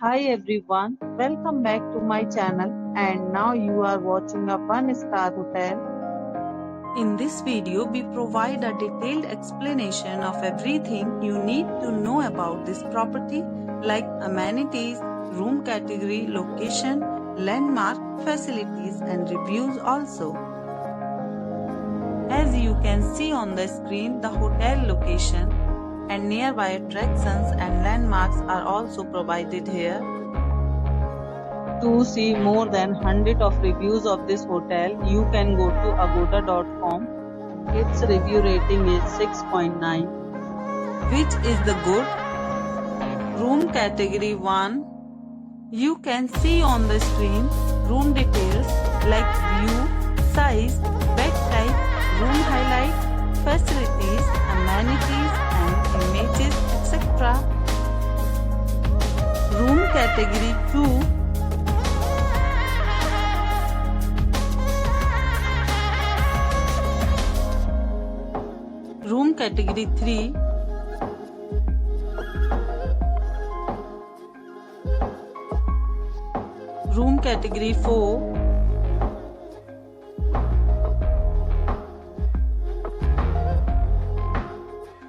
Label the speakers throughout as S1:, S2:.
S1: Hi everyone, welcome back to my channel and now you are watching a 1-star hotel.
S2: In this video, we provide a detailed explanation of everything you need to know about this property like amenities, room category, location, landmark, facilities and reviews also. As you can see on the screen, the hotel location and nearby attractions and landmarks are also provided here.
S1: To see more than 100 of reviews of this hotel, you can go to agoda.com. Its review rating is 6.9,
S2: which is the good. Room category 1. You can see on the screen room details like view, size, bed type, room highlight, facilities, amenities and images, etc. Room category 2. Room category 3. Room category 4.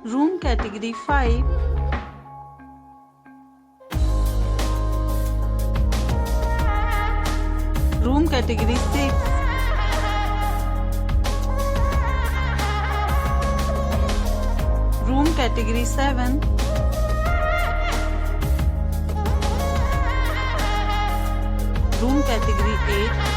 S2: Room category 5. Room category 6. Room category 7. Room category 8.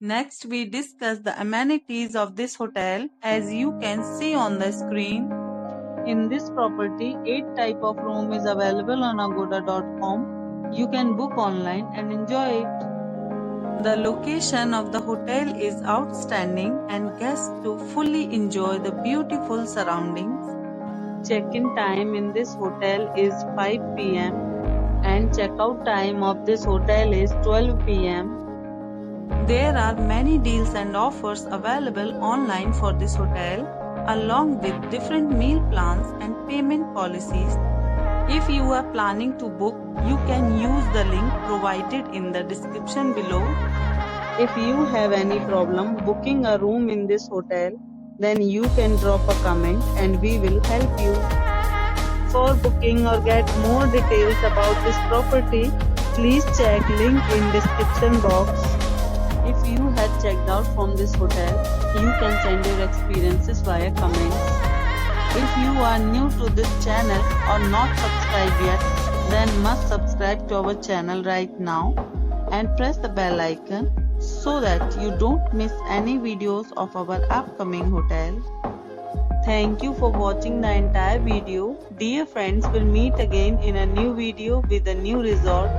S2: Next, we discuss the amenities of this hotel as you can see on the screen.
S1: In this property, 8 type of room is available on agoda.com. You can book online and enjoy it.
S2: The location of the hotel is outstanding and guests to fully enjoy the beautiful surroundings.
S1: Check-in time in this hotel is 5 p.m. and check-out time of this hotel is 12 p.m.
S2: There are many deals and offers available online for this hotel, along with different meal plans and payment policies. If you are planning to book, you can use the link provided in the description below.
S1: If you have any problem booking a room in this hotel, then you can drop a comment and we will help you. For booking or get more details about this property, please check link in description box. If you had checked out from this hotel, you can send your experiences via comments. If you are new to this channel or not subscribed yet, then must subscribe to our channel right now and press the bell icon so that you don't miss any videos of our upcoming hotel. Thank you for watching the entire video. Dear friends, we'll meet again in a new video with a new resort.